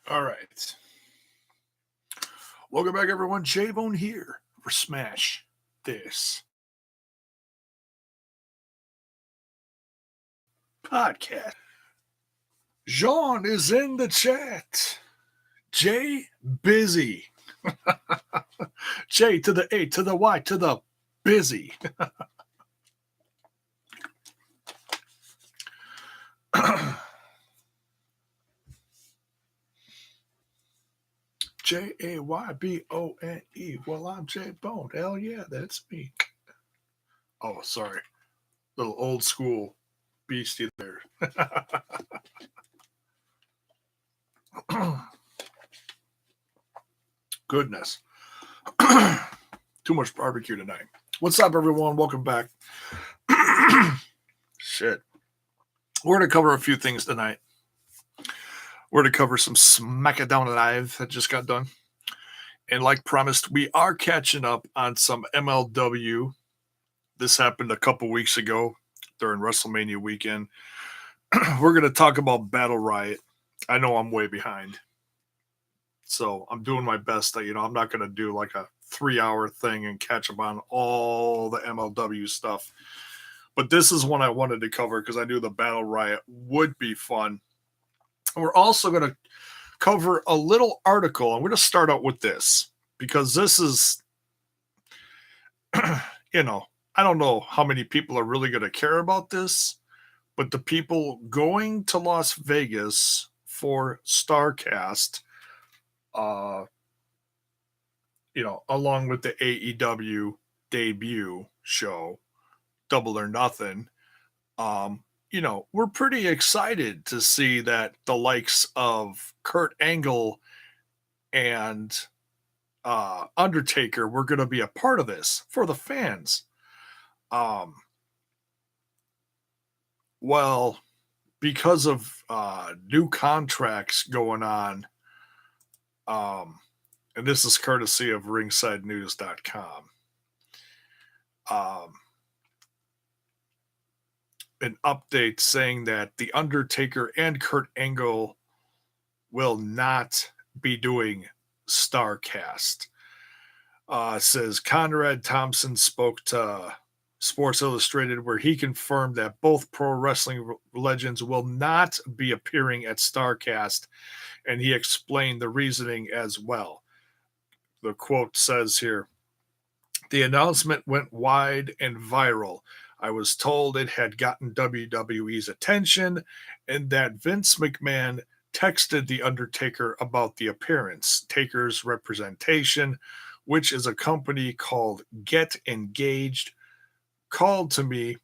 All right. Welcome back, everyone. J-Bone here for Smash This Podcast. Jean is in the chat. Jay, busy. J to the A to the Y to the busy. Jaybone. Well, I'm J-Bone. Hell yeah, that's me. Oh, sorry. Little old school beastie there. Goodness. Too much barbecue tonight. What's up, everyone? Welcome back. Shit. We're going to cover a few things tonight. We're going to cover some Smackdown Live that just got done. And like promised, we are catching up on some MLW. This happened a couple weeks ago during WrestleMania weekend. We're going to talk about Battle Riot. I know I'm way behind. So I'm doing my best. I'm not going to do like a 3-hour thing and catch up on all the MLW stuff. But this is one I wanted to cover because I knew the Battle Riot would be fun. And we're also going to cover a little article. I'm going to start out with this because this is, I don't know how many people are really going to care about this, but the people going to Las Vegas for StarCast, along with the AEW debut show, Double or Nothing, we're pretty excited to see that the likes of Kurt Angle and Undertaker were going to be a part of this for the fans. Well, because of new contracts going on, and this is courtesy of ringsidenews.com, an update saying that The Undertaker and Kurt Angle will not be doing StarCast. Says Conrad Thompson spoke to Sports Illustrated where he confirmed that both pro wrestling legends will not be appearing at StarCast, and he explained the reasoning as well. The quote says here, "The announcement went wide and viral. I was told it had gotten WWE's attention and that Vince McMahon texted The Undertaker about the appearance. Taker's representation, which is a company called Get Engaged, called to me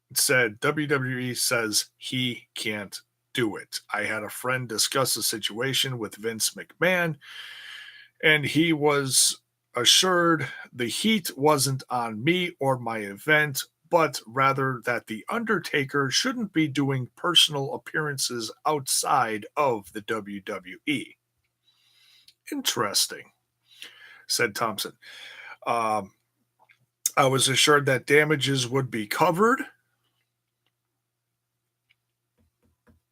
and said WWE says he can't do it. I had a friend discuss the situation with Vince McMahon, and he was assured the heat wasn't on me or my event, but rather that The Undertaker shouldn't be doing personal appearances outside of the WWE." Interesting, said Thompson. I was assured that damages would be covered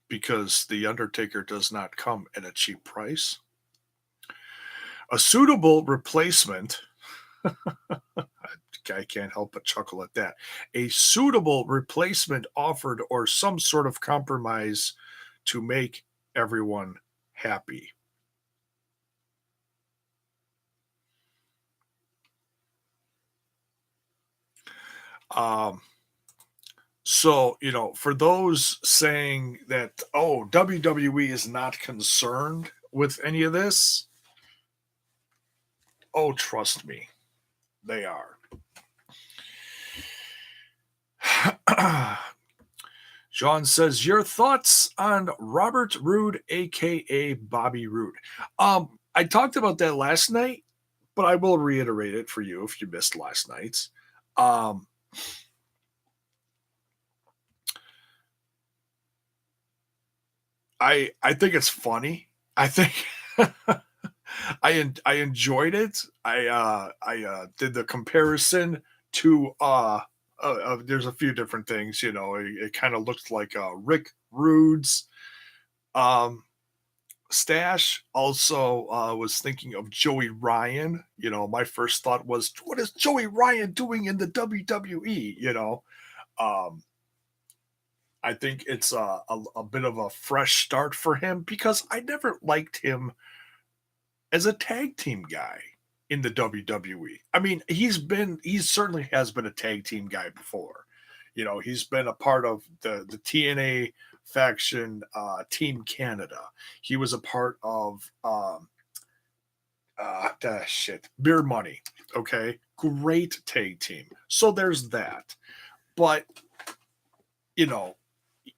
because The Undertaker does not come at a cheap price. A suitable replacement, I can't help but chuckle at that, a suitable replacement offered or some sort of compromise to make everyone happy. So, for those saying that, WWE is not concerned with any of this, trust me, they are. John says, your thoughts on Robert Roode, a.k.a. Bobby Roode. I talked about that last night, but I will reiterate it for you if you missed last night's. I think it's funny. I think I enjoyed it. I did the comparison to there's a few different things. It kind of looked like Rick Rude's Stash also was thinking of Joey Ryan. My first thought was, what is Joey Ryan doing in the WWE? Um, I think it's a bit of a fresh start for him because I never liked him as a tag team guy in the WWE. I mean, he certainly has been a tag team guy before. He's been a part of the TNA faction, Team Canada. He was a part of Beer Money. Okay, great tag team. So there's that. But you know,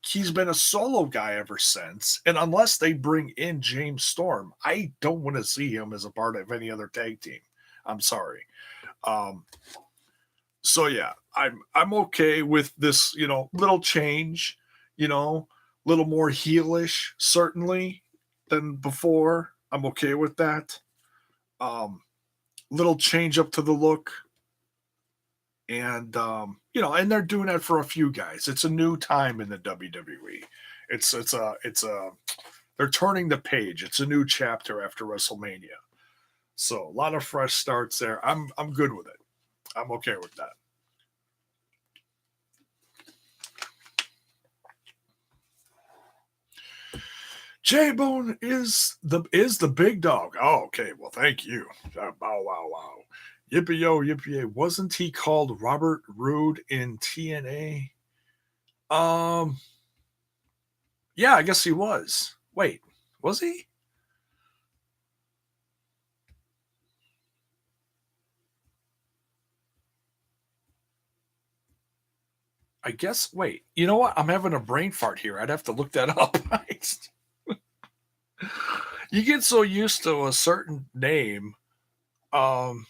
he's been a solo guy ever since. And unless they bring in James Storm, I don't want to see him as a part of any other tag team. I'm sorry. Um, so yeah, I'm okay with this, little change, little more heelish, certainly, than before. I'm okay with that. Little change up to the look. And and they're doing that for a few guys. It's a new time in the WWE. It's a they're turning the page. It's a new chapter after WrestleMania. So a lot of fresh starts there. I'm good with it. I'm okay with that. J-Bone is the big dog. Oh, okay. Well, thank you. Wow, wow, wow. Yippee yo, yippee yay. Wasn't he called Robert Roode in TNA? Yeah, I guess he was. Wait, was he? I guess. Wait, you know what? I'm having a brain fart here. I'd have to look that up. You get so used to a certain name. Um,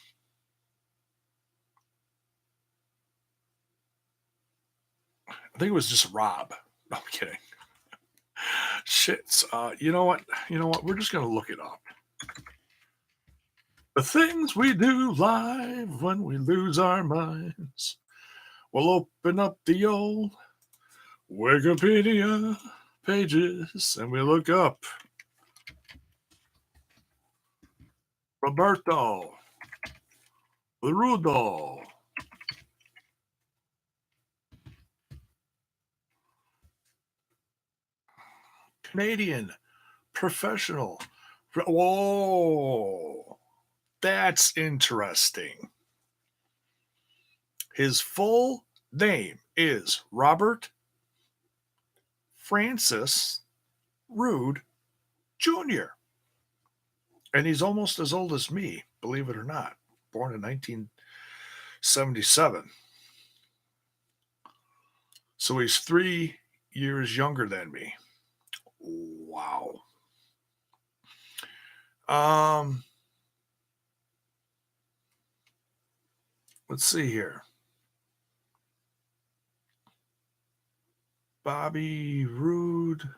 I think it was just Rob. No, I'm kidding. Shit. You know what? You know what? We're just gonna look it up. The things we do live when we lose our minds. We'll open up the old Wikipedia pages and we look up Roberto, Rudo, Canadian, professional. Whoa, that's interesting. His full name is Robert Francis Roode Jr. And he's almost as old as me, believe it or not. Born in 1977. So he's 3 years younger than me. Wow. Let's see here. Bobby Roode.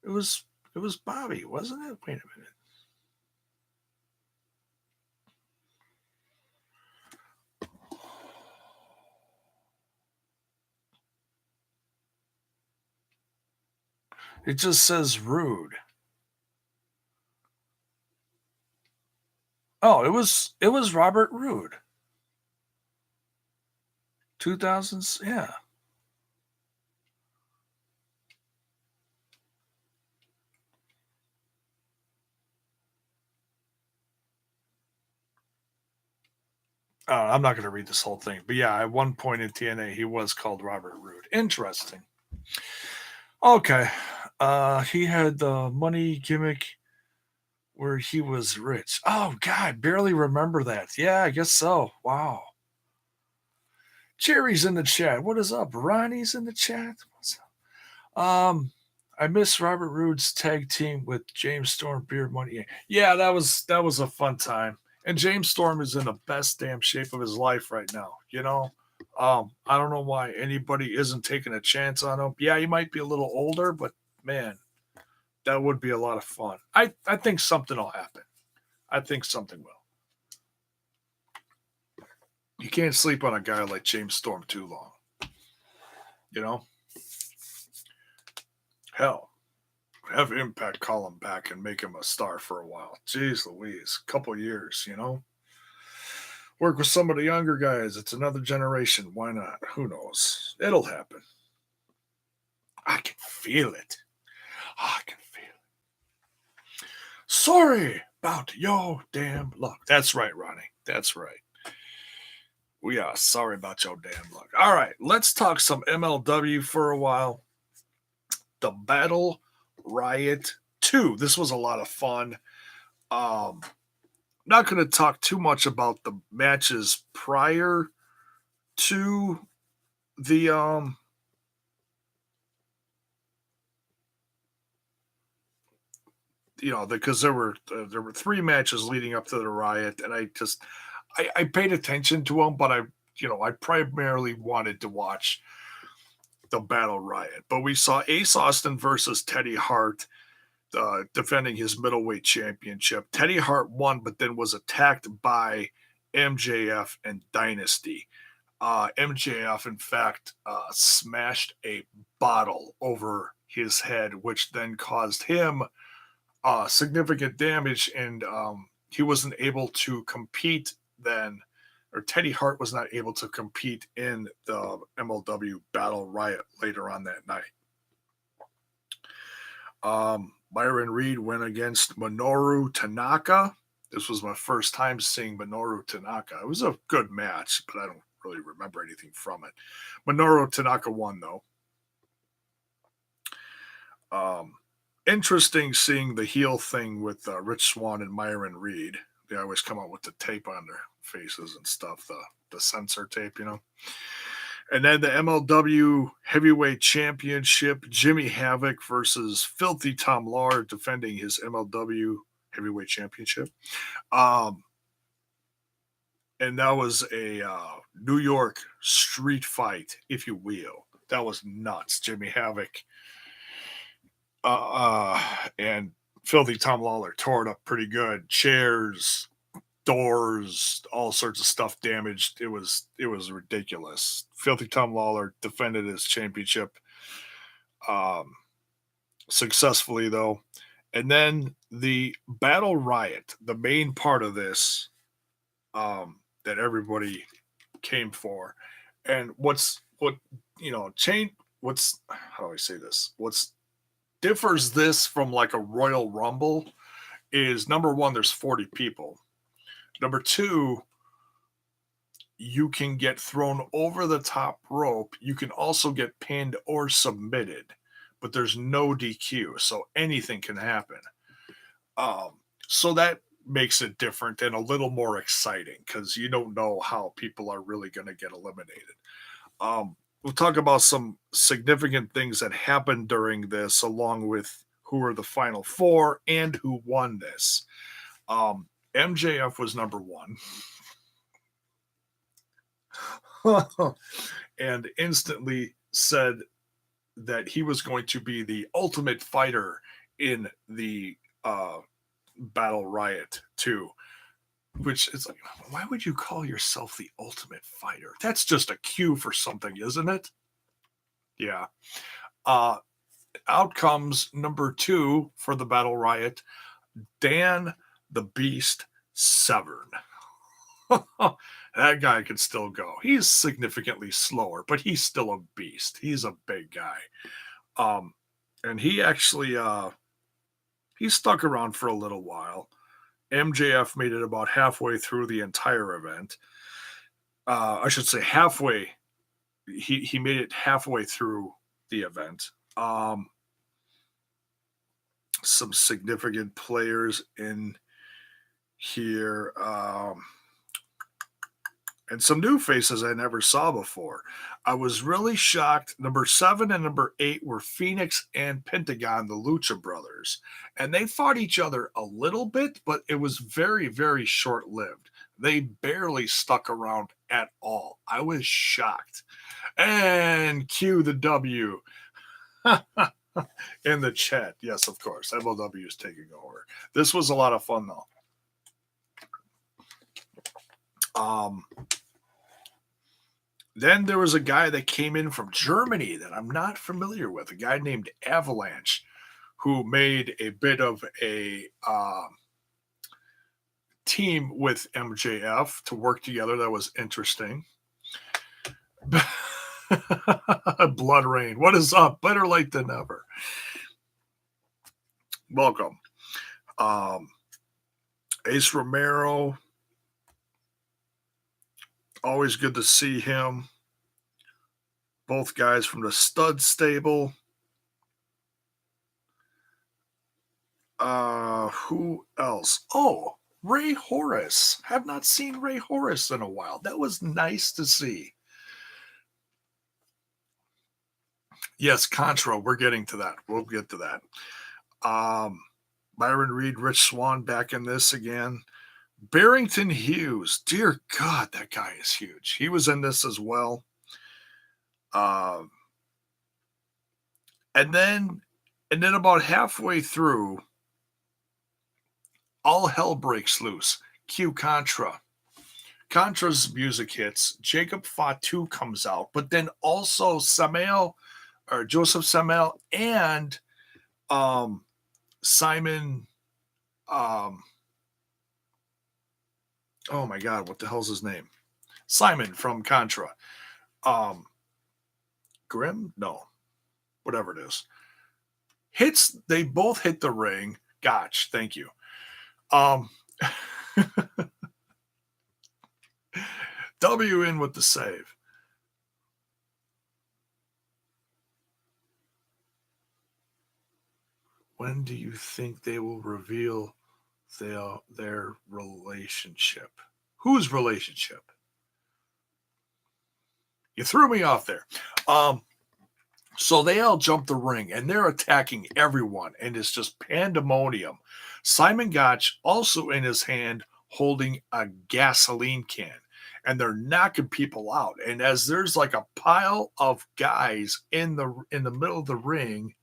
It was Bobby, wasn't it? Wait a minute. It just says Roode. Oh, it was Robert Roode. 2000s, yeah. I'm not going to read this whole thing, but yeah, at one point in TNA, he was called Robert Roode. Interesting. Okay, he had the money gimmick where he was rich. Oh God, barely remember that. Yeah, I guess so. Wow. Jerry's in the chat. What is up? Ronnie's in the chat. What's up? I miss Robert Roode's tag team with James Storm, Beard Money. Yeah, that was a fun time. And James Storm is in the best damn shape of his life right now. I don't know why anybody isn't taking a chance on him. Yeah, he might be a little older, but man, that would be a lot of fun. I think something will happen. I think something will. You can't sleep on a guy like James Storm too long. You know? Hell. Have Impact call him back and make him a star for a while. Jeez Louise, couple years, you know? Work with some of the younger guys. It's another generation. Why not? Who knows? It'll happen. I can feel it. I can feel it. Sorry about your damn luck. That's right, Ronnie. That's right. We are sorry about your damn luck. All right, let's talk some MLW for a while. The Battle Riot 2. This was a lot of fun. Not going to talk too much about the matches prior to the because there were 3 matches leading up to the Riot, and I paid attention to them, but I primarily wanted to watch the Battle Riot. But we saw Ace Austin versus Teddy Hart, defending his middleweight championship. Teddy Hart won, but then was attacked by MJF and Dynasty. MJF, in fact, smashed a bottle over his head, which then caused him significant damage, and he wasn't able to compete then, or Teddy Hart was not able to compete in the MLW Battle Riot later on that night. Myron Reed went against Minoru Tanaka. This was my first time seeing Minoru Tanaka. It was a good match, but I don't really remember anything from it. Minoru Tanaka won, though. Interesting seeing the heel thing with Rich Swann and Myron Reed. They always come out with the tape on their faces and stuff, the censor tape, And then the MLW Heavyweight Championship, Jimmy Havoc versus Filthy Tom Lawler, defending his MLW Heavyweight Championship. And that was a New York street fight, if you will. That was nuts. Jimmy Havoc and Filthy Tom Lawler tore it up pretty good. Chairs, doors, all sorts of stuff damaged. It was ridiculous. Filthy Tom Lawler defended his championship successfully, though. And then the Battle Riot, the main part of this that everybody came for. And how do I say this? What's differs this from like a Royal Rumble is, number one, there's 40 people. Number two, you can get thrown over the top rope. You can also get pinned or submitted, but there's no DQ, so anything can happen. So that makes it different and a little more exciting because you don't know how people are really going to get eliminated. We'll talk about some significant things that happened during this, along with who are the final 4 and who won this. MJF was number 1. And instantly said that he was going to be the ultimate fighter in the Battle Riot 2. Which is like, why would you call yourself the ultimate fighter? That's just a cue for something, isn't it? Yeah. Out comes number 2 for the Battle Riot, Dan the Beast Severn. That guy can still go. He's significantly slower, but he's still a beast. He's a big guy. And he actually he stuck around for a little while. MJF made it about halfway through the entire event. I should say halfway. He made it halfway through the event. Some significant players in here. And some new faces I never saw before. I was really shocked. Number 7 and number 8 were Phoenix and Pentagon, the Lucha Brothers. And they fought each other a little bit, but it was very, very short-lived. They barely stuck around at all. I was shocked. And cue the W. In the chat. Yes, of course. MLW is taking over. This was a lot of fun, though. Then there was a guy that came in from Germany that I'm not familiar with, a guy named Avalanche, who made a bit of a team with MJF to work together. That was interesting. Blood Rain, what is up? Better late than never. Welcome. Ace Romero, always good to see him. Both guys from the Stud Stable. Who else? Oh, Ray Horace. Have not seen Ray Horace in a while. That was nice to see. Yes, Contra. We're getting to that. We'll get to that. Byron Reed, Rich Swann back in this again. Barrington Hughes. Dear God, that guy is huge. He was in this as well. And then about halfway through, all hell breaks loose. Cue Contra. Contra's music hits. Jacob Fatu comes out, but then also Joseph Samael and Simon. Oh my God, what the hell's his name? Simon from Contra. Grimm? No, whatever it is. They both hit the ring. Gotch, thank you. W in with the save. When do you think they will reveal their relationship? Whose relationship? You threw me off there. So they all jump the ring and they're attacking everyone, and it's just pandemonium. Simon Gotch also in his hand holding a gasoline can, and they're knocking people out. And as there's like a pile of guys in the middle of the ring,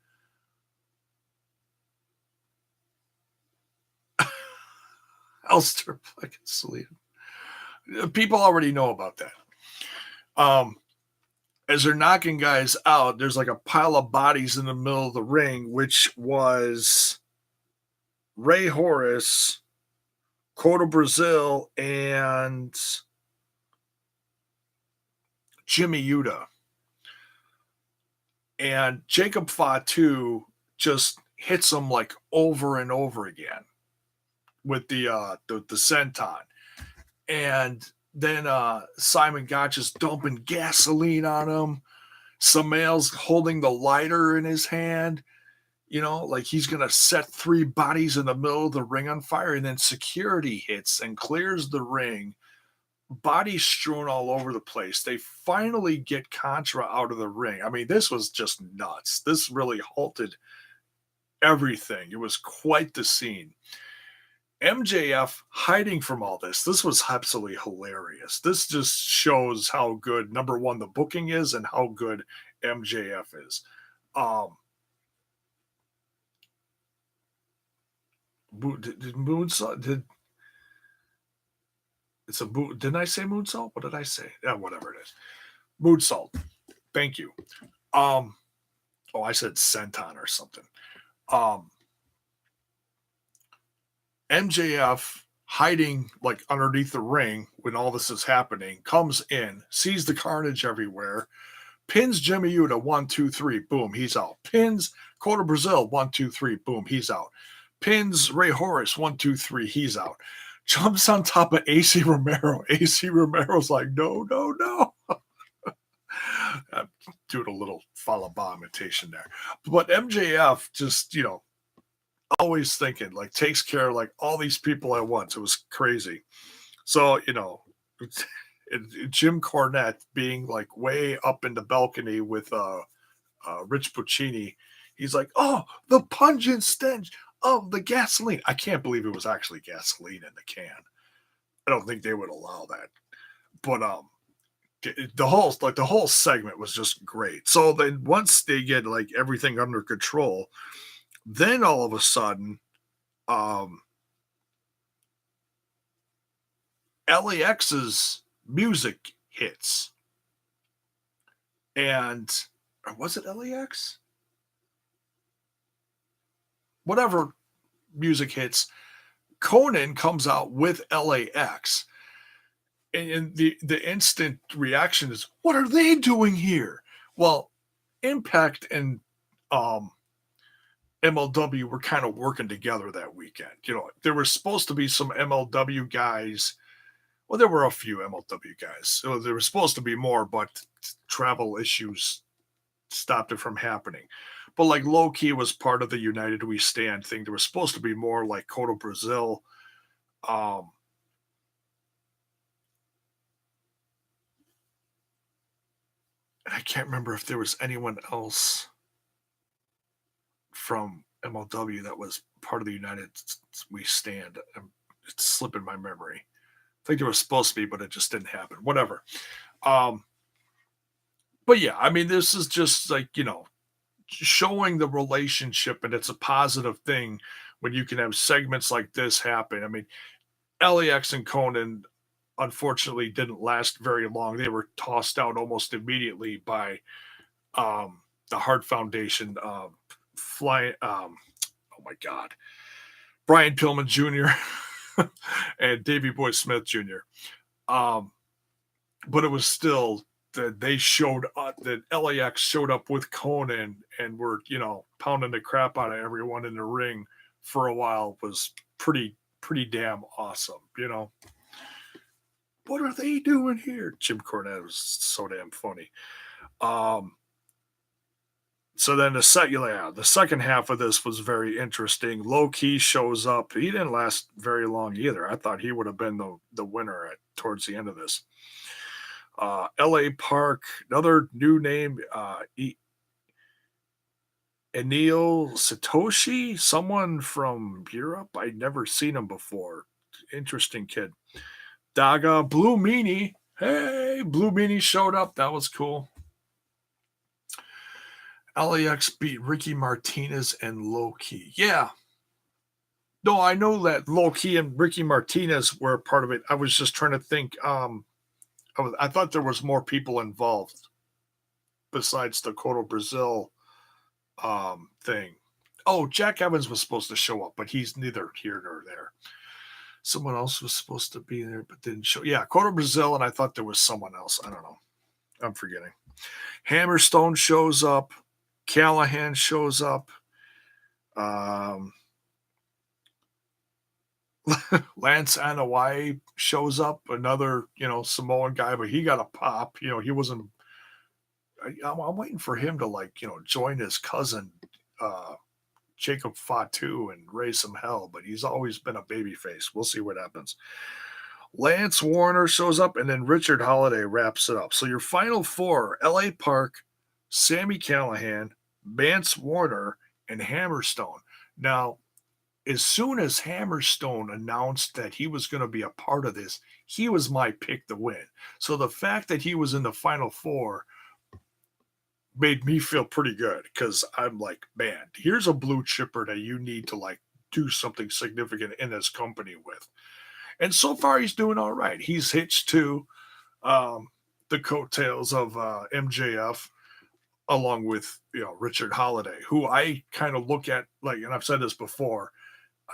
Elster fucking sleep. People already know about that. As they're knocking guys out, there's like a pile of bodies in the middle of the ring, which was Ray Horace, Cota Brazil, and Jimmy Uda. And Jacob Fatu just hits him like over and over again with the senton. And then Simon Gotch is dumping gasoline on him. Samael's holding the lighter in his hand, like he's going to set 3 bodies in the middle of the ring on fire. And then security hits and clears the ring. Bodies strewn all over the place. They finally get Contra out of the ring. I mean, this was just nuts. This really halted everything. It was quite the scene. MJF hiding from all this. This was absolutely hilarious. This just shows how good, number one, the booking is and how good MJF is. Did Moonsault? Didn't I say Moonsault? What did I say? Yeah, whatever it is. Moonsault. Thank you. I said Senton or something. MJF hiding like underneath the ring when all this is happening, comes in, sees the carnage everywhere, pins Jimmy Uda 1, 2, 3, boom, he's out. Pins Cota Brazil 1, 2, 3, boom, he's out. Pins Ray Horace 1, 2, 3, he's out. Jumps on top of AC Romero. AC Romero's like, no. I'm doing a little Falaba imitation there. But MJF just, always thinking, like, takes care of like all these people at once. It was crazy. So, Jim Cornette being like way up in the balcony with Rich Puccini, he's like, oh, the pungent stench of the gasoline. I can't believe it was actually gasoline in the can. I don't think they would allow that. But the whole segment was just great. So then once they get like everything under control, then all of a sudden, LAX's music hits. And was it LAX? whatever music hits, Conan comes out with LAX. And the instant reaction is, what are they doing here? Well, Impact and MLW were kind of working together that weekend. You know, there were supposed to be some MLW guys. Well, there were a few MLW guys. So there was supposed to be more, but travel issues stopped it from happening. But like low key was part of the United We Stand thing. There was supposed to be more like Coto Brazil. I can't remember if there was anyone else from MLW that was part of the United We Stand. It's slipping my memory. I think there was supposed to be, but it just didn't happen. Whatever. But yeah, I mean, this is just like, you know, showing the relationship, and it's a positive thing when you can have segments like this happen. I mean, LAX and Conan unfortunately didn't last very long. They were tossed out almost immediately by the Hart Foundation. Oh my God, Brian Pillman Jr. and Davey Boy Smith Jr. But it was still that they showed up, that LAX showed up with Conan and were, you know, pounding the crap out of everyone in the ring for a while was pretty damn awesome, you know. What are they doing here? Jim Cornette was so damn funny. So then the second half of this was very interesting. Low Key shows up. He didn't last very long either. I thought he would have been the winner towards the end of this. LA Park, another new name, Enil Satoshi, someone from Europe. I'd never seen him before. Interesting kid. Daga, Blue Meanie. Hey, Blue Meanie showed up. That was cool. LAX beat Ricky Martinez and Low Key. Yeah. No, I know that Low Key and Ricky Martinez were a part of it. I was just trying to think. I thought there was more people involved besides the Coto Brazil thing. Oh, Jack Evans was supposed to show up, but he's neither here nor there. Someone else was supposed to be there, but didn't show. Yeah, Coto Brazil, and I thought there was someone else. I don't know. I'm forgetting. Hammerstone shows up. Callahan shows up. Lance Anoa'i shows up, another, you know, Samoan guy, but he got a pop. You know, he wasn't. I'm waiting for him to, like, you know, join his cousin Jacob Fatu and raise some hell, but he's always been a babyface. We'll see what happens. Lance Warner shows up, and then Richard Holiday wraps it up. So your final four: L.A. Park, Sami Callihan, Lance Warner, and Hammerstone. Now, as soon as Hammerstone announced that he was going to be a part of this, he was my pick to win. So the fact that he was in the final four made me feel pretty good, because I'm like, man, here's a blue chipper that you need to, like, do something significant in this company with. And so far, he's doing all right. He's hitched to the coattails of MJF, along with, you know, Richard Holiday, who I kind of look at, like, and I've said this before,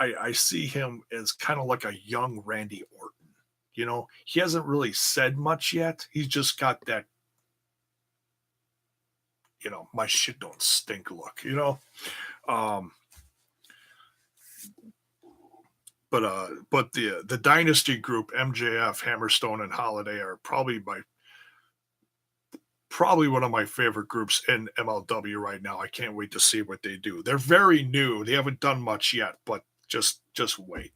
I see him as kind of like a young Randy Orton. You know, he hasn't really said much yet. He's just got that, you know, my shit don't stink look, you know. But the Dynasty group, MJF, Hammerstone, and Holiday, are probably one of my favorite groups in MLW right now. I can't wait to see what they do. They're very new. They haven't done much yet, but just wait,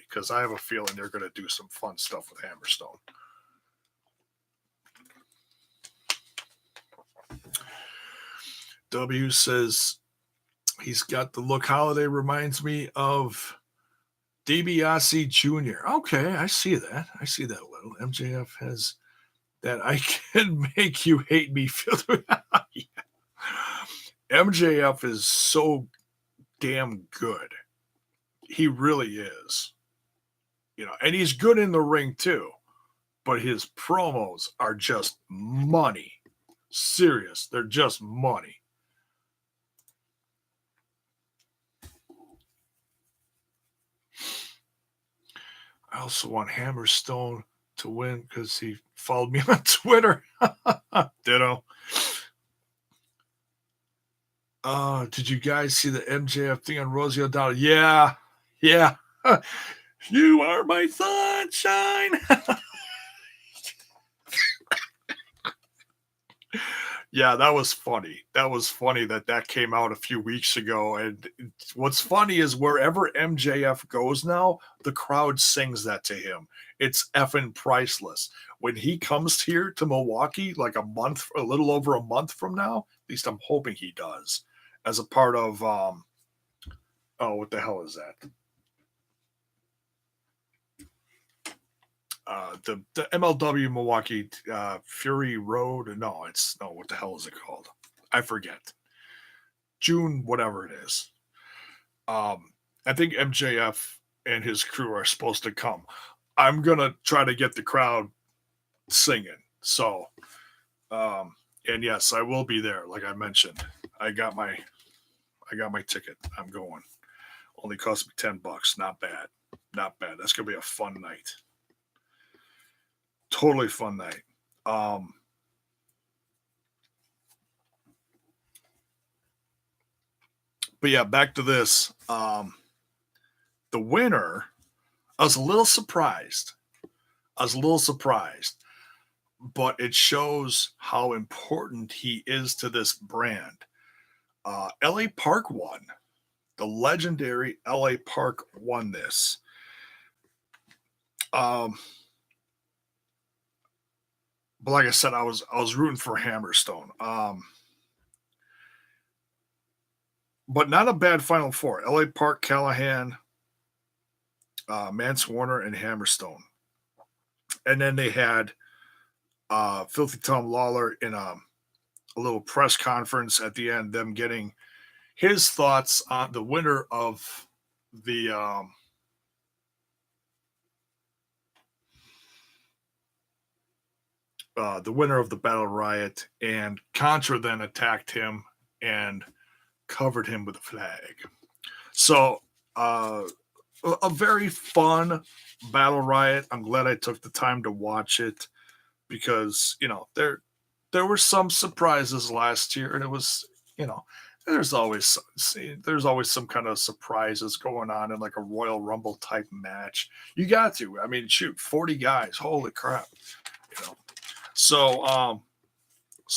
because I have a feeling they're going to do some fun stuff with Hammerstone. W says he's got the look. Holiday reminds me of DiBiase Jr. Okay, I see that. I see that a little. MJF has that I can make you hate me feel. Yeah. MJF is so damn good. He really is. You know, and he's good in the ring too. But his promos are just money. Serious. They're just money. I also want Hammerstone to win because he followed me on Twitter. Ditto. Did you guys see the MJF thing on Rosie O'Donnell? Yeah. You are my sunshine. Yeah, that was funny. That was funny that came out a few weeks ago. And what's funny is wherever MJF goes now, the crowd sings that to him. It's effing priceless. When he comes here to Milwaukee, like a little over a month from now, at least I'm hoping he does, as a part of, what the hell is that? The MLW Milwaukee Fury Road. No, what the hell is it called? I forget. June, whatever it is. I think MJF and his crew are supposed to come. I'm gonna try to get the crowd singing. So, and yes, I will be there. Like I mentioned, I got my ticket. I'm going. Only cost me $10. Not bad. Not bad. That's gonna be a fun night. Totally fun night. But yeah, back to this. The winner, I was a little surprised. But it shows how important he is to this brand. LA Park won. The legendary LA Park won this. But like I said, I was rooting for Hammerstone. But not a bad Final Four. LA Park, Callahan, Mance Warner, and Hammerstone. And then they had Filthy Tom Lawler in a little press conference at the end, them getting his thoughts on the winner of the winner of the Battle Riot, and Contra then attacked him and covered him with a flag. So a very fun Battle Riot. I'm glad I took the time to watch it because there were some surprises last year, and it was there's always some kind of surprises going on in like a Royal Rumble type match. You got to. I mean, shoot, 40 guys. Holy crap. So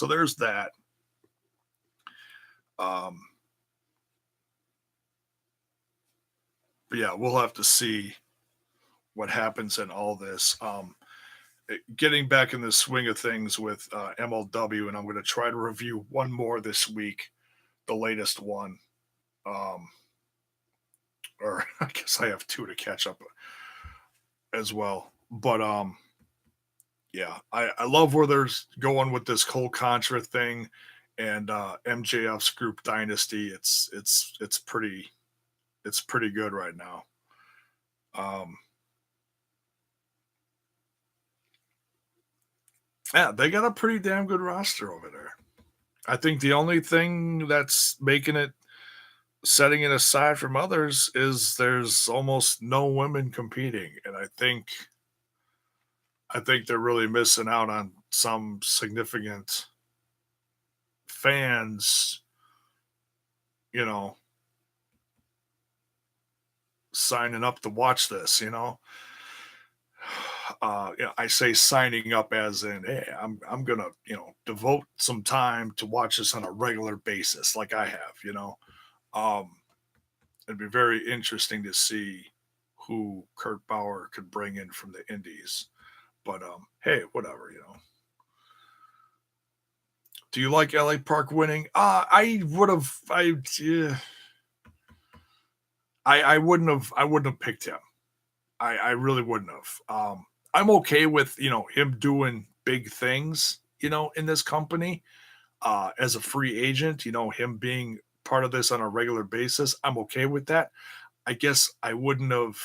there's that. But yeah, we'll have to see what happens in all this. Getting back in the swing of things with MLW, and I'm going to try to review one more this week, the latest one. Or I guess I have two to catch up as well. But yeah, I love where they're going with this whole Contra thing and MJF's group dynasty. It's pretty good right now. Yeah, they got a pretty damn good roster over there. I think the only thing that's making it, setting it aside from others, is there's almost no women competing, and I think they're really missing out on some significant fans, signing up to watch this. I say signing up as in, hey, I'm gonna devote some time to watch this on a regular basis, like I have. It'd be very interesting to see who Kurt Bauer could bring in from the Indies. But hey, whatever. Do you like LA Park winning? I would have. I wouldn't have picked him. I really wouldn't have. I'm okay with him doing big things in this company as a free agent. Him being part of this on a regular basis. I'm okay with that. I guess I wouldn't have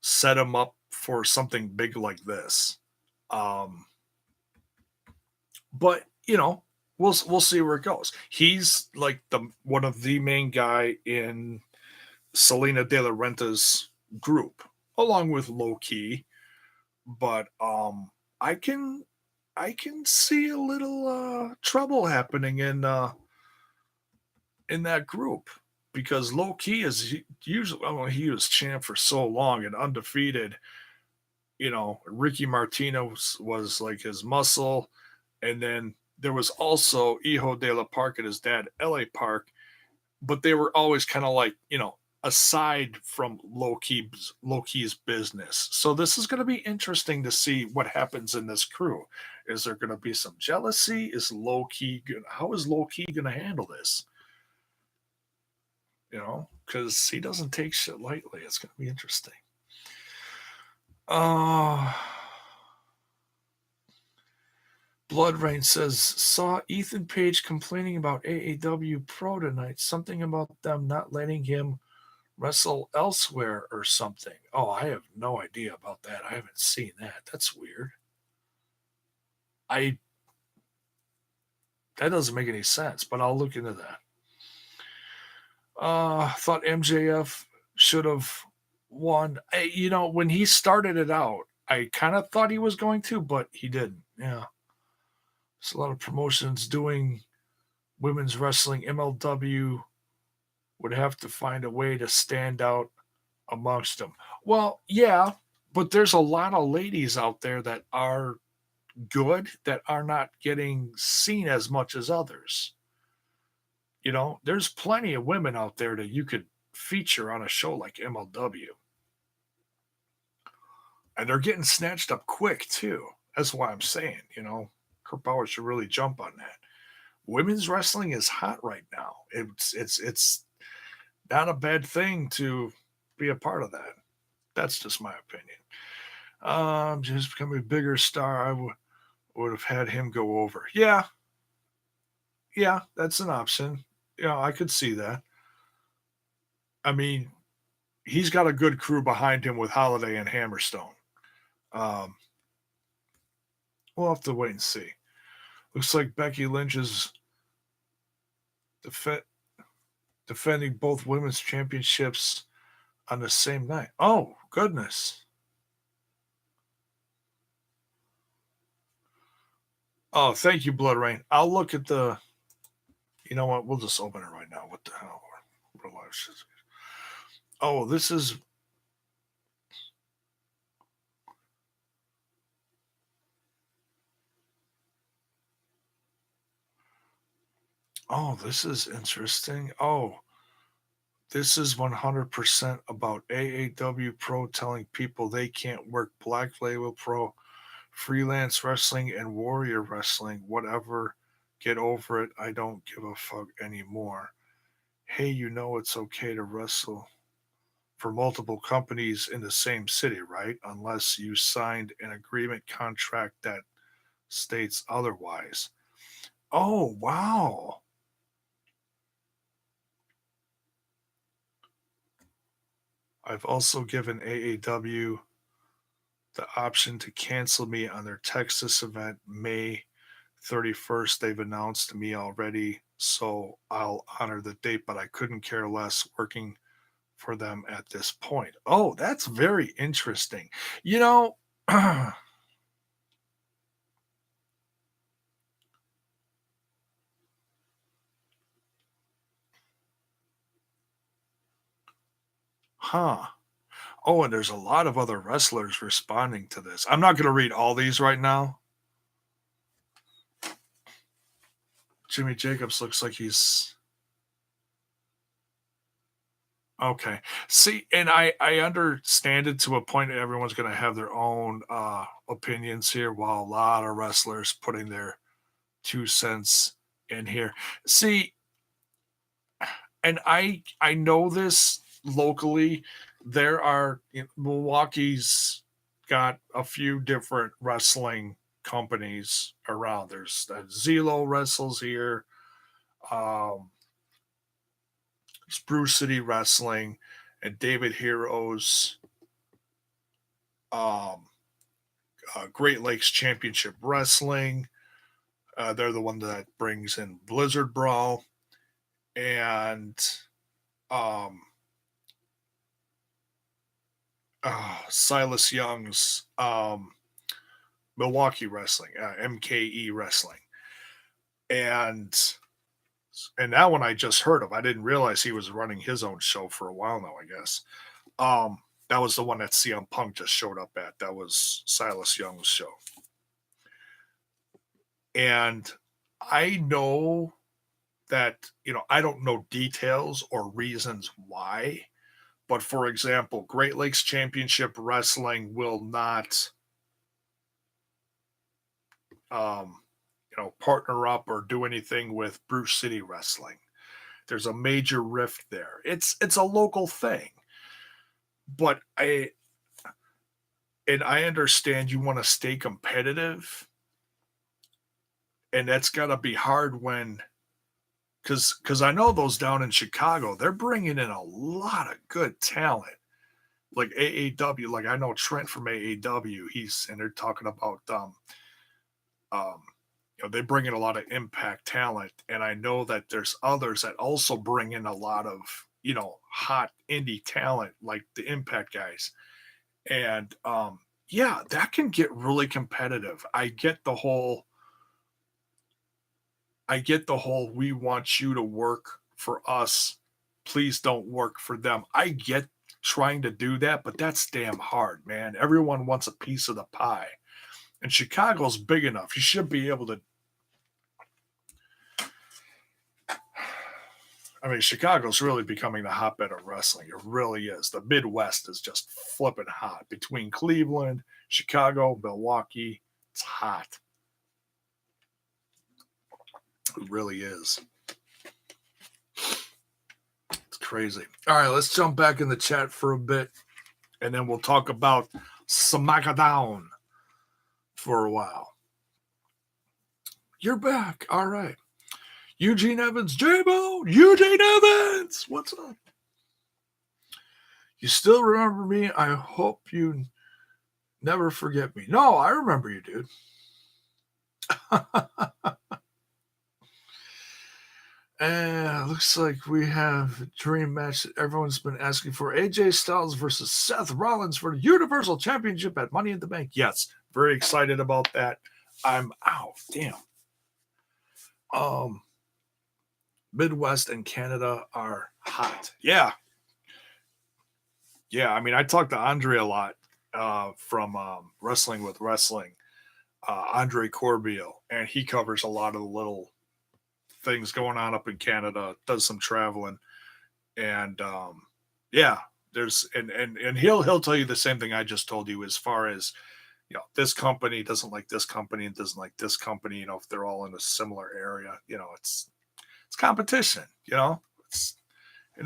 set him up for something big like this. But we'll see where it goes. He's like one of the main guy in Selena De La Renta's group. along with low key. But I can I can see a little trouble happening in that group because low key is usually, well, he was champ for so long and undefeated. Ricky Martinez was like his muscle, and then there was also Hijo de la Park and his dad La Park, but they were always kind of like, aside from low key's business. So this is going to be interesting to see what happens in this crew. Is there going to be some jealousy? Is low key how is low key going to handle this? Because he doesn't take shit lightly. It's going to be interesting. Uh Blood Rain says, saw Ethan Page complaining about AAW Pro tonight. Something about them not letting him wrestle elsewhere or something. Oh, I have no idea about that. I haven't seen that. That's weird. I That doesn't make any sense, but I'll look into that. Thought MJF should have won. When he started it out, I kind of thought he was going to, but he didn't. Yeah. There's a lot of promotions doing women's wrestling. MLW would have to find a way to stand out amongst them. Well, yeah, but there's a lot of ladies out there that are good that are not getting seen as much as others. There's plenty of women out there that you could feature on a show like MLW. And they're getting snatched up quick, too. That's why I'm saying, Kurt Bauer should really jump on that. Women's wrestling is hot right now. It's not a bad thing to be a part of that. That's just my opinion. Just becoming a bigger star, I would have had him go over. Yeah, that's an option. I could see that. I mean, he's got a good crew behind him with Holiday and Hammerstone. Um, we'll have to wait and see. Looks like Becky Lynch is defending both women's championships on the same night. Oh, goodness. Oh, thank you, Blood Rain. I'll look at the. You know what? We'll just open it right now. What the hell? Oh, this is. Oh, this is interesting. Oh, this is 100% about AAW Pro telling people they can't work Black Label Pro, freelance wrestling, and warrior wrestling. Whatever. Get over it. I don't give a fuck anymore. Hey, it's okay to wrestle for multiple companies in the same city, right? Unless you signed an agreement contract that states otherwise. Oh, wow. I've also given AAW the option to cancel me on their Texas event May 31st. They've announced me already, so I'll honor the date, but I couldn't care less working for them at this point. Oh, that's very interesting. Huh. Oh, and there's a lot of other wrestlers responding to this. I'm not going to read all these right now. Jimmy Jacobs looks like he's okay. See, and I understand it to a point that everyone's going to have their own opinions here, while a lot of wrestlers putting their 2 cents in here. See, and I know this locally. There are Milwaukee's got a few different wrestling companies around. There's Zelo wrestles here. Spruce City Wrestling and David Heroes. Um, Great Lakes Championship Wrestling. They're the one that brings in Blizzard Brawl. And Silas Young's Milwaukee Wrestling, MKE Wrestling, and that one I just heard of. I didn't realize he was running his own show for a while now. I guess that was the one that CM Punk just showed up at. That was Silas Young's show, and I know that I don't know details or reasons why, but for example, Great Lakes Championship Wrestling will not partner up or do anything with Bruce City Wrestling. There's a major rift there. It's a local thing. But I understand you want to stay competitive, and that's got to be hard when because I know those down in Chicago, they're bringing in a lot of good talent. Like AAW, like I know Trent from AAW, they're talking about they bring in a lot of Impact talent, and I know that there's others that also bring in a lot of hot indie talent, like the Impact guys, and yeah, that can get really competitive. I get the whole we want you to work for us, please don't work for them. I get trying to do that, but that's damn hard, man. Everyone wants a piece of the pie, and Chicago's big enough. You should be able to. I mean, Chicago's really becoming the hotbed of wrestling. It really is. The Midwest is just flipping hot. Between Cleveland, Chicago, Milwaukee, it's hot. It really is. It's crazy. All right, let's jump back in the chat for a bit, and then we'll talk about Smackdown for a while. You're back. All right. Eugene Evans, J-Bone, Eugene Evans, what's up? You still remember me? I hope you never forget me. No, I remember you, dude. And looks like we have a dream match that everyone's been asking for. AJ Styles versus Seth Rollins for the Universal Championship at Money in the Bank. Yes, very excited about that. Damn. Midwest and Canada are hot. Yeah. Yeah, I mean, I talked to Andre a lot from Wrestling with Wrestling, Andre Corbeil, and he covers a lot of the little things going on up in Canada, does some traveling, and yeah, there's and he'll tell you the same thing I just told you as far as this company doesn't like this company and doesn't like this company. If they're all in a similar area, it's competition. It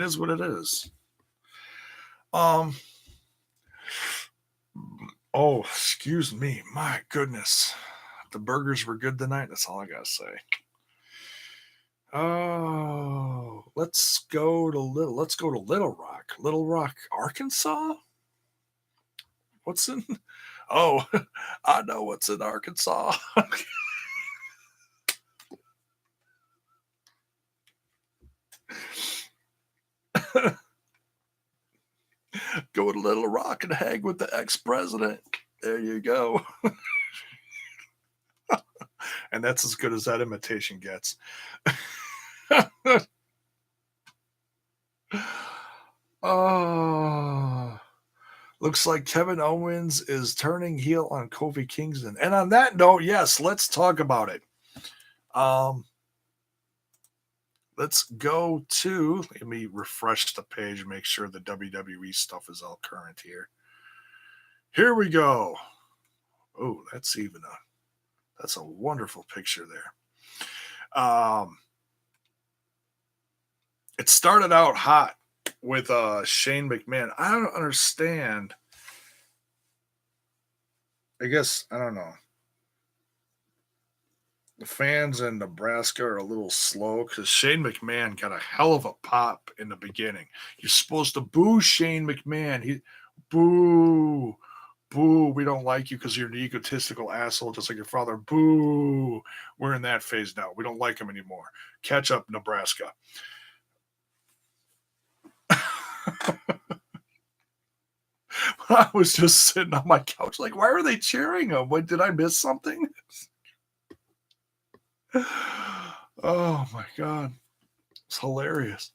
is what it is. Oh, excuse me. My goodness. The burgers were good tonight. That's all I got to say. Oh, let's go to Little Rock. Little Rock, Arkansas? What's in? Oh, I know what's in Arkansas. Go to Little Rock and hang with the ex-president. There you go. And that's as good as that imitation gets. Oh, looks like Kevin Owens is turning heel on Kofi Kingston. And on that note, yes, let's talk about it. Let's go to, let me refresh the page, make sure the WWE stuff is all current here. Here we go. Oh, that's a wonderful picture there. It started out hot with Shane McMahon. I don't understand. I guess, I don't know. The fans in Nebraska are a little slow because Shane McMahon got a hell of a pop in the beginning. You're supposed to boo Shane McMahon. Boo, boo, we don't like you because you're an egotistical asshole just like your father. Boo, we're in that phase now. We don't like him anymore. Catch up, Nebraska. I was just sitting on my couch, like, why are they cheering him? What, did I miss something? Oh my God. It's hilarious.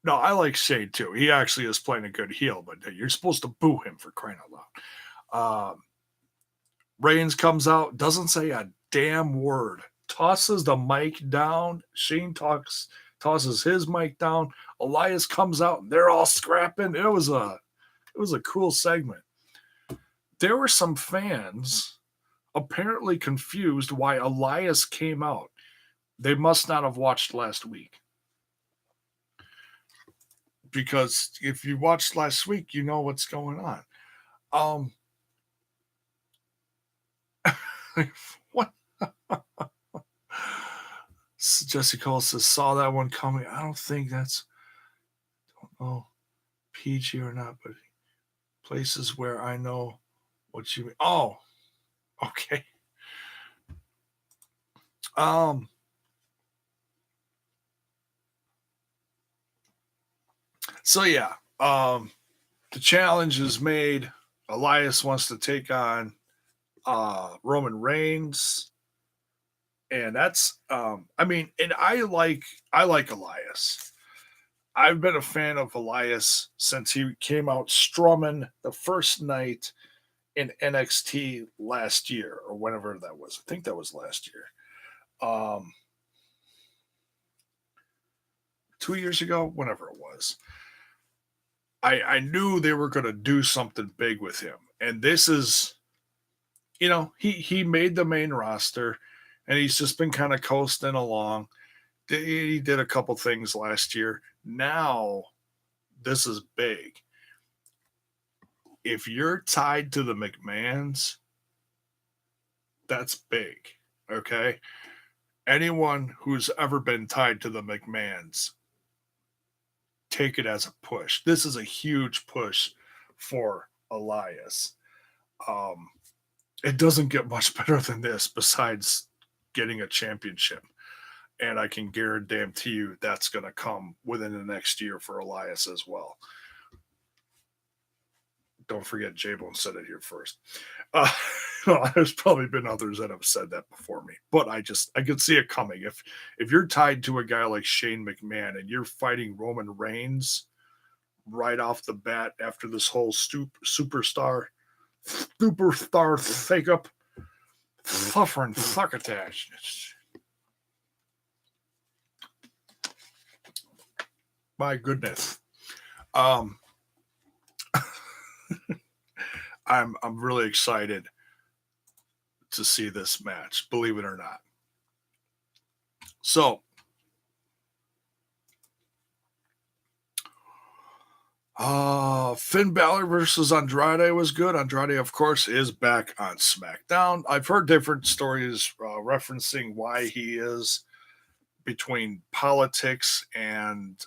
No, I like Shane too. He actually is playing a good heel, but you're supposed to boo him for crying out loud. Reigns comes out, doesn't say a damn word, tosses the mic down. Shane tosses his mic down. Elias comes out, and they're all scrapping. It was a cool segment. There were some fans apparently confused why Elias came out. They must not have watched last week. Because if you watched last week, you know what's going on. What? Jesse Cole says, saw that one coming. I don't think that's, don't know, PG or not, but places where I know what you mean. Oh, okay. So yeah, the challenge is made. Elias wants to take on Roman Reigns. And that's I mean, and I like Elias. I've been a fan of Elias since he came out Strowman the first night in NXT last year, or whenever that was. I think that was last year. 2 years ago, whenever it was. I knew they were going to do something big with him. And this is, he made the main roster, and he's just been kind of coasting along. He did a couple things last year. Now, this is big. If you're tied to the McMahons, that's big. Okay? Anyone who's ever been tied to the McMahons, take it as a push. This is a huge push for Elias. It doesn't get much better than this besides getting a championship. And I can guarantee you that's going to come within the next year for Elias as well. Don't forget, J-Bone said it here first. There's probably been others that have said that before me, but I could see it coming. If you're tied to a guy like Shane McMahon and you're fighting Roman Reigns right off the bat after this whole superstar fake up, suffering succotash. My goodness. I'm really excited to see this match, believe it or not. So, Finn Balor versus Andrade was good. Andrade, of course, is back on SmackDown. I've heard different stories referencing why he is between politics and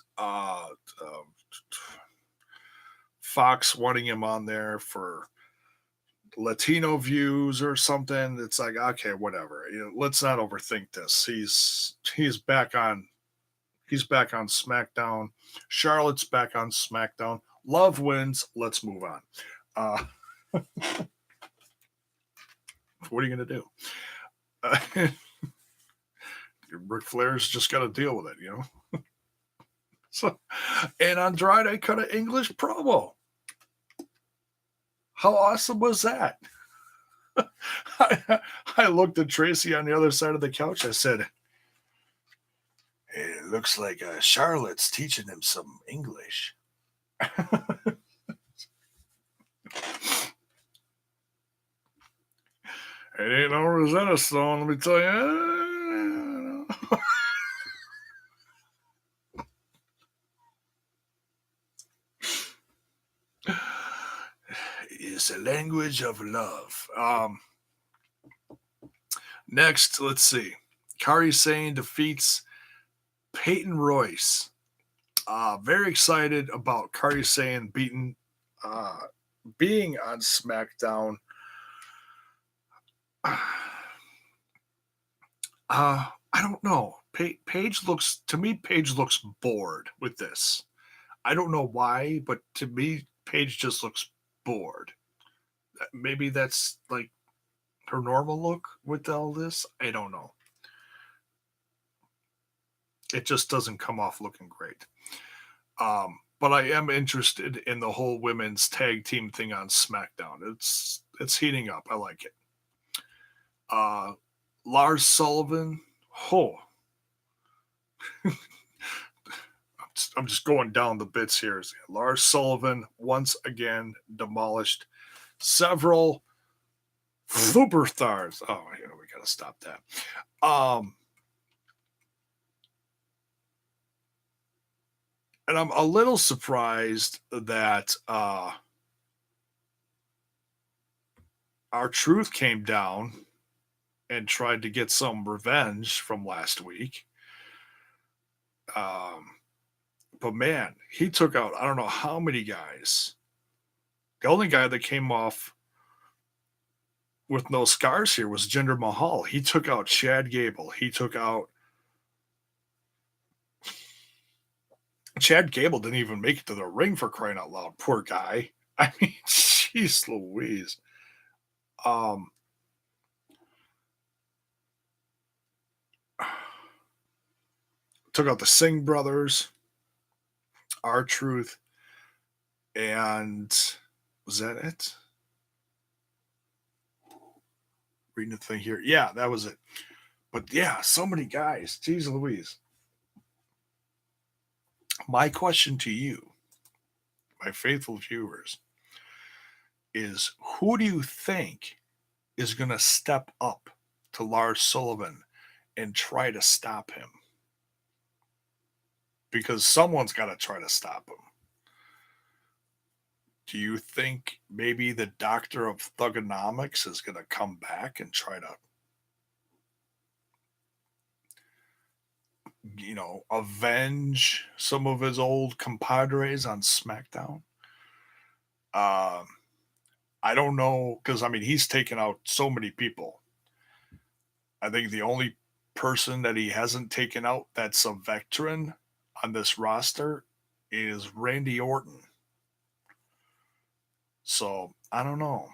Fox wanting him on there for Latino views or something. It's like, okay, whatever. Let's not overthink this. He's back on SmackDown. Charlotte's back on SmackDown. Love wins. Let's move on. What are you going to do? Ric Flair's just got to deal with it, So, and Andrade cut an English promo. How awesome was that? I looked at Tracy on the other side of the couch. I said, it looks like Charlotte's teaching him some English. It ain't no Rosetta Stone, let me tell you. It's a language of love. Next, let's see. Kairi Sane defeats Peyton Royce. Very excited about Kairi Sane being on SmackDown. I don't know. Paige looks bored with this. I don't know why, but to me, Paige just looks bored. Maybe that's like her normal look with all this. I don't know. It just doesn't come off looking great. But I am interested in the whole women's tag team thing on SmackDown. It's heating up. I like it. Lars Sullivan. Oh, I'm just going down the bits here. Lars Sullivan once again demolished several superstars. Oh, we gotta stop that. And I'm a little surprised that R-Truth came down and tried to get some revenge from last week. But man, he took out I don't know how many guys. The only guy that came off with no scars here was Jinder Mahal. He took out Chad Gable. He took out Chad Gable didn't even make it to the ring, for crying out loud. Poor guy. I mean, jeez Louise. Took out the Singh brothers, R-Truth, and was that it? Reading the thing here. Yeah, that was it. But yeah, so many guys. Jeez Louise. My question to you, my faithful viewers, is who do you think is going to step up to Lars Sullivan and try to stop him? Because someone's got to try to stop him. Do you think maybe the Doctor of Thugonomics is going to come back and try to, avenge some of his old compadres on SmackDown? I don't know, because I mean he's taken out so many people. I think the only person that he hasn't taken out that's a veteran on this roster is Randy Orton. So I don't know.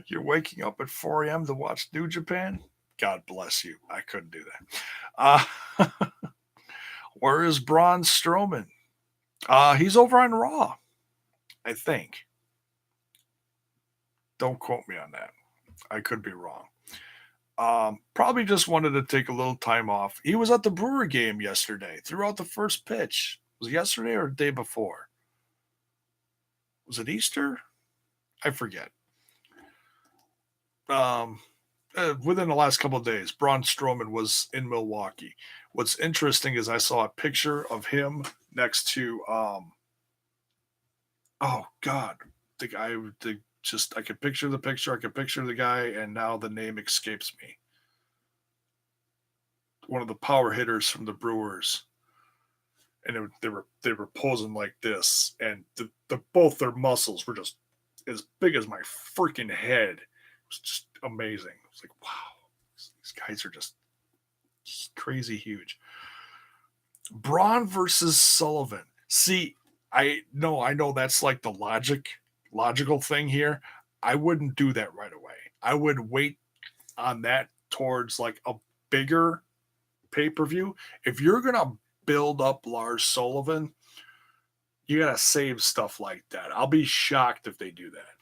You're waking up at 4 a.m. to watch New Japan? God bless you. I couldn't do that. Where is Braun Strowman? He's over on Raw, I think. Don't quote me on that. I could be wrong. Probably just wanted to take a little time off. He was at the Brewer game yesterday throughout the first pitch. Was it yesterday or the day before? Was it Easter? I forget. Within the last couple of days, Braun Strowman was in Milwaukee. What's interesting is I saw a picture of him next to oh God, the guy. I could picture the picture. I could picture the guy, and now the name escapes me. One of the power hitters from the Brewers, and they were posing like this, and both their muscles were just as big as my freaking head. It was just amazing. It's like, wow, these guys are just crazy huge. Braun versus Sullivan. See, I know that's like the logical thing here. I wouldn't do that right away. I would wait on that towards like a bigger pay-per-view. If you're gonna build up Lars Sullivan, you gotta save stuff like that. I'll be shocked if they do that.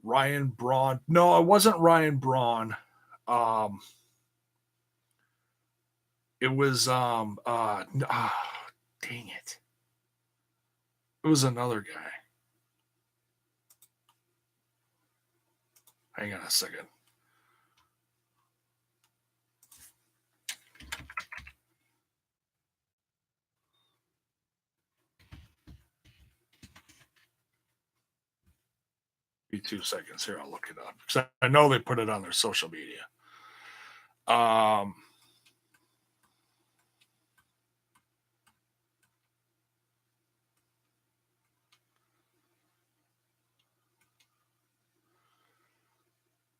Ryan Braun. No, it wasn't Ryan Braun. It was dang it. It was another guy. Hang on a second. Be 2 seconds here. I'll look it up because I know they put it on their social media.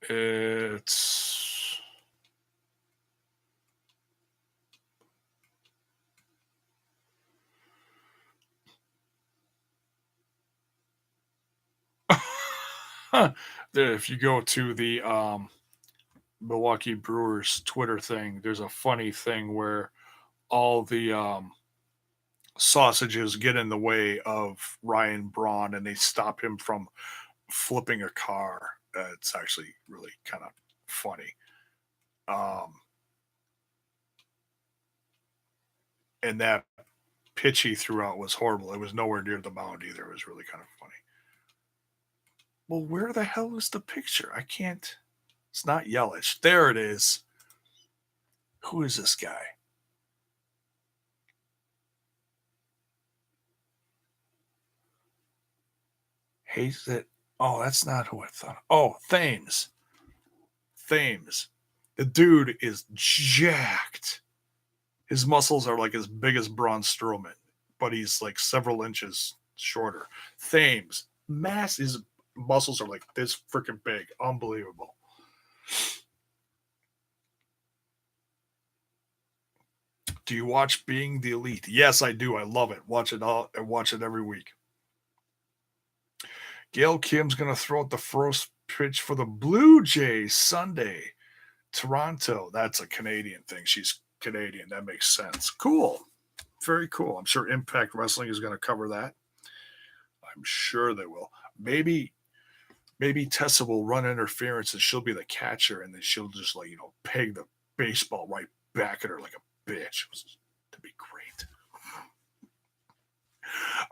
It's If you go to the Milwaukee Brewers Twitter thing, there's a funny thing where all the sausages get in the way of Ryan Braun and they stop him from flipping a car. It's actually really kind of funny. And that pitch he threw out was horrible. It was nowhere near the mound either. It was really kind of funny. Well, where the hell is the picture? I can't. It's not Yelich. There it is. Who is this guy? Hates it. Oh, that's not who I thought. Oh, Thames. Thames. The dude is jacked. His muscles are like as big as Braun Strowman, but he's like several inches shorter. Thames, his muscles are like this freaking big. Unbelievable. Do you watch Being the Elite? Yes, I do. I love it. Watch it all. I watch it every week. Gail Kim's going to throw out the first pitch for the Blue Jays Sunday. Toronto. That's a Canadian thing. She's Canadian. That makes sense. Cool. Very cool. I'm sure Impact Wrestling is going to cover that. I'm sure they will. Maybe Tessa will run interference and she'll be the catcher and then she'll just peg the baseball right back at her like a bitch. That'd be great.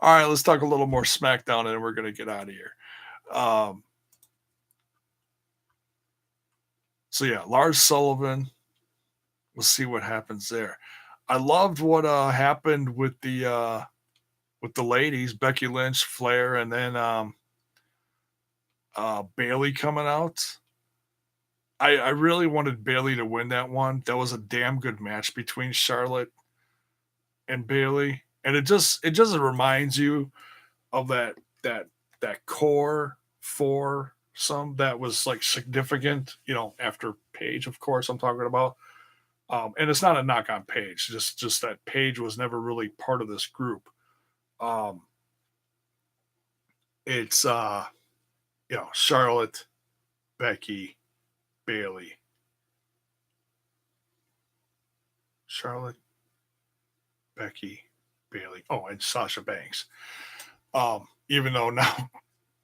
All right, let's talk a little more SmackDown and then we're going to get out of here. So yeah, Lars Sullivan. We'll see what happens there. I loved what happened with the ladies, Becky Lynch, Flair, and then Bayley coming out. I really wanted Bayley to win that one. That was a damn good match between Charlotte and Bayley, and it just reminds you of that core for some that was like significant, after Paige, of course, I'm talking about. And it's not a knock on Paige, just that Paige was never really part of this group. It's Charlotte, Becky, Bayley. Charlotte, Becky, Bayley. Oh, and Sasha Banks. Even though now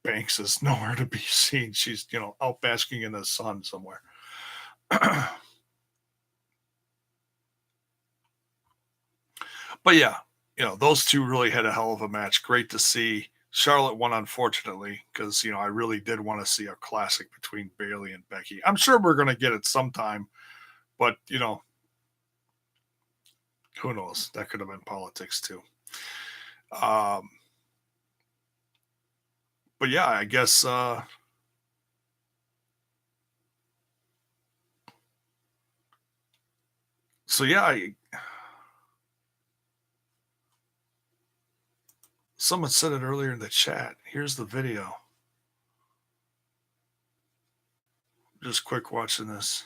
Banks is nowhere to be seen. She's, out basking in the sun somewhere. But yeah, those two really had a hell of a match. Great to see. Charlotte won, unfortunately, because, I really did want to see a classic between Bayley and Becky. I'm sure we're going to get it sometime, but, who knows? That could have been politics too. But yeah, I guess so yeah, someone said it earlier in the chat. Here's the video. Just quick watching this.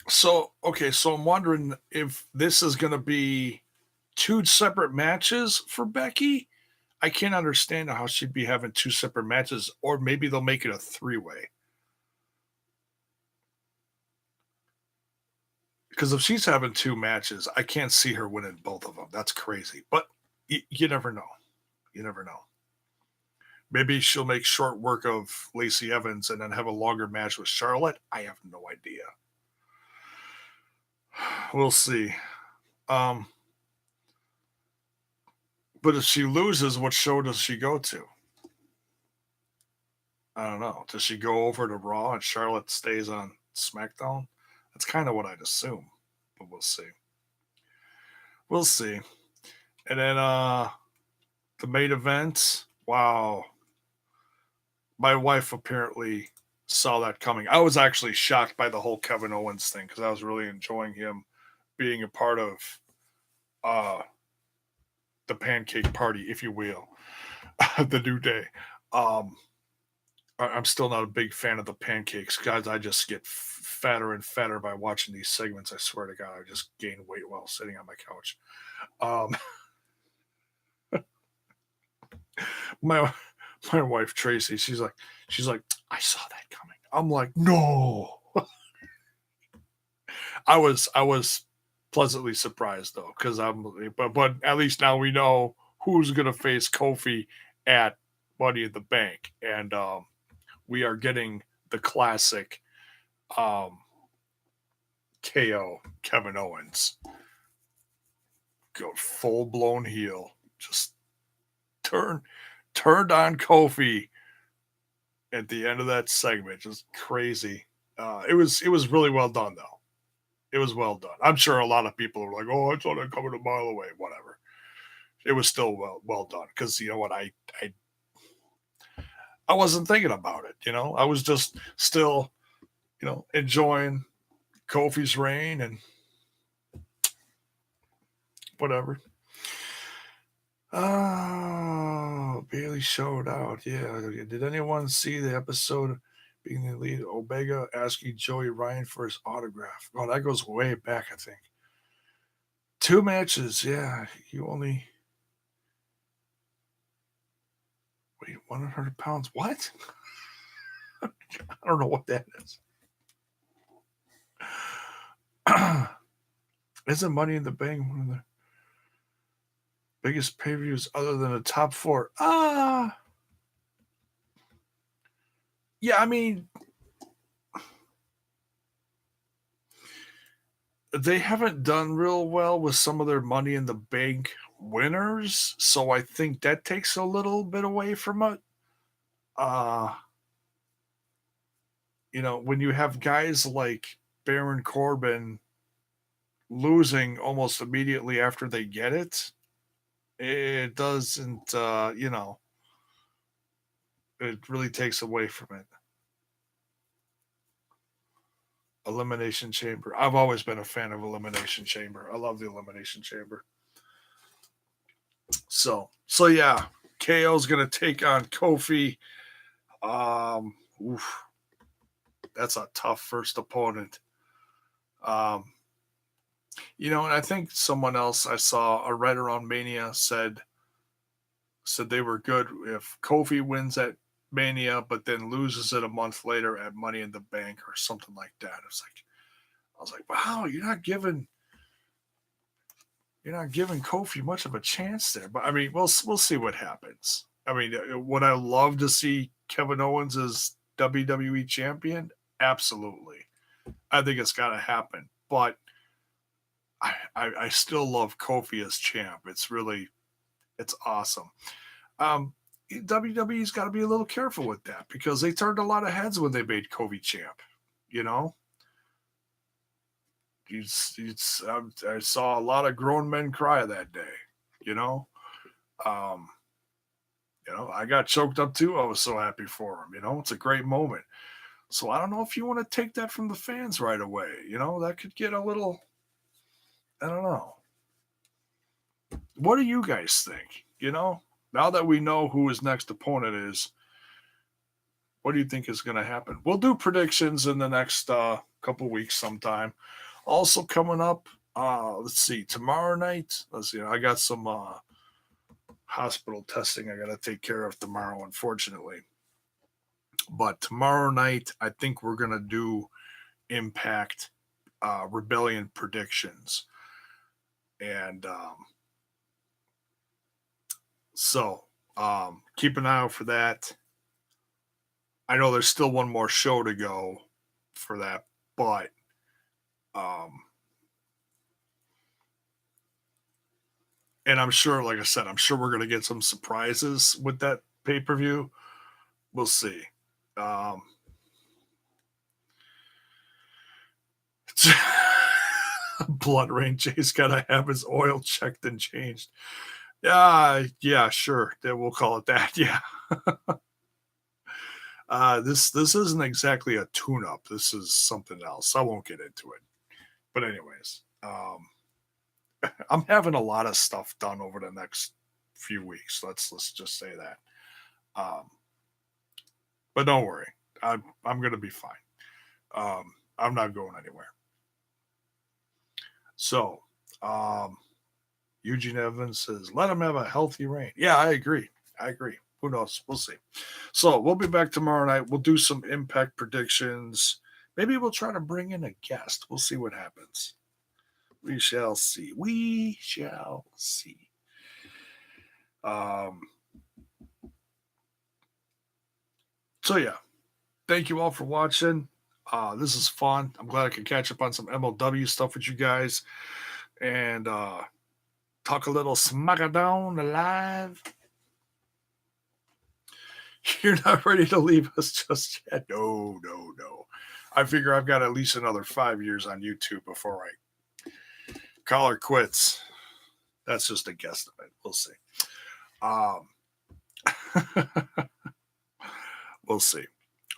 So I'm wondering if this is going to be two separate matches for Becky. I can't understand how she'd be having two separate matches, or maybe they'll make it a three-way. Because if she's having two matches, I can't see her winning both of them. That's crazy. But you never know. You never know. Maybe she'll make short work of Lacey Evans and then have a longer match with Charlotte. I have no idea. We'll see. But if she loses, what show does she go to? I don't know. Does she go over to Raw and Charlotte stays on SmackDown? That's kind of what I'd assume. But we'll see. We'll see. And then the main event. Wow. My wife apparently saw that coming. I was actually shocked by the whole Kevin Owens thing because I was really enjoying him being a part of the pancake party, if you will, the New Day. Um, I'm still not a big fan of the pancakes, guys. I just get fatter and fatter by watching these segments. I swear to God, I just gain weight while sitting on my couch. Um, my my wife Tracy, she's like, I saw that coming. I'm like, no. I was pleasantly surprised though, because but at least now we know who's gonna face Kofi at Money in the Bank, and we are getting the classic um, KO Kevin Owens go full blown heel, just turned on Kofi at the end of that segment, just crazy. It was really well done though. It was well done. I'm sure a lot of people were like, "Oh, I saw that coming a mile away." Whatever. It was still well done because you know what I wasn't thinking about it. I was just still enjoying Kofi's reign and whatever. Oh, Bailey showed out. Yeah. Did anyone see the episode being the lead? Omega asking Joey Ryan for his autograph. Oh, that goes way back, I think. 2 matches. Yeah. You only wait 100 pounds. What? I don't know what that is. Isn't Money in the Bank one of the biggest pay-per-views other than the top 4? Yeah, I mean, they haven't done real well with some of their Money in the Bank winners, so I think that takes a little bit away from it. Uh, when you have guys like Baron Corbin losing almost immediately after they get it doesn't, it really takes away from it. Elimination Chamber. I've always been a fan of Elimination Chamber. I love the Elimination Chamber. So yeah, KO's gonna take on Kofi. Oof, that's a tough first opponent. Um, and I think someone else I saw right around Mania said they were good if Kofi wins at Mania, but then loses it a month later at Money in the Bank or something like that. I was like, wow, you're not giving Kofi much of a chance there. But I mean, we'll see what happens. I mean, would I love to see Kevin Owens as WWE champion? Absolutely. I think it's got to happen. But I still love Kofi as champ. It's awesome. WWE's got to be a little careful with that because they turned a lot of heads when they made Kofi champ. You know, I saw a lot of grown men cry that day. You know, um, I got choked up too. I was so happy for him. It's a great moment. So I don't know if you want to take that from the fans right away. That could get a little. I don't know. What do you guys think? Now that we know who his next opponent is, what do you think is going to happen? We'll do predictions in the next couple weeks sometime. Also coming up, let's see, tomorrow night. Let's see, I got some hospital testing I got to take care of tomorrow, unfortunately. But tomorrow night, I think we're going to do Impact Rebellion predictions. And so keep an eye out for that. I know there's still one more show to go for that, but and I'm sure, like I said, I'm sure we're going to get some surprises with that pay-per-view. We'll see. Blood Rain Jay's got to have his oil checked and changed. Yeah, sure. We'll call it that. Yeah. This isn't exactly a tune-up. This is something else. I won't get into it. But anyways, I'm having a lot of stuff done over the next few weeks. Let's just say that. Um, but don't worry, I'm gonna be fine. I'm not going anywhere. So, um, Eugene Evans says, "Let him have a healthy reign." Yeah, I agree. I agree. Who knows? We'll see. So we'll be back tomorrow night. We'll do some Impact predictions. Maybe we'll try to bring in a guest. We'll see what happens. We shall see. We shall see. Um, so yeah, thank you all for watching. This is fun. I'm glad I could catch up on some MLW stuff with you guys and talk a little Smackdown live. You're not ready to leave us just yet. No. I figure I've got at least another 5 years on YouTube before I call her quits. That's just a guesstimate. We'll see. We'll see.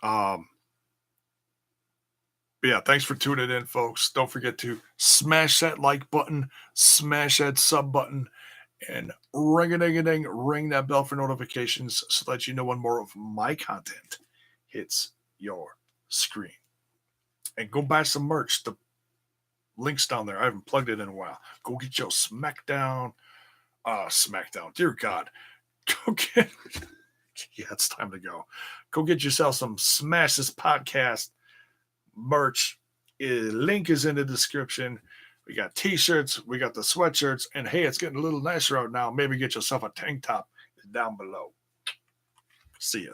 But yeah, thanks for tuning in, folks. Don't forget to smash that like button, smash that sub button, and ring-a-ding-a-ding, ring that bell for notifications so that you know when more of my content hits your screen. And go buy some merch. The link's down there. I haven't plugged it in a while. Go get your Smackdown. Smackdown. Dear God. Go get... Yeah, it's time to go. Go get yourself some Smash This Podcast merch. Link is in the description. We got t-shirts, we got the sweatshirts, and hey, it's getting a little nicer out now. Maybe get yourself a tank top. It's down below. See ya.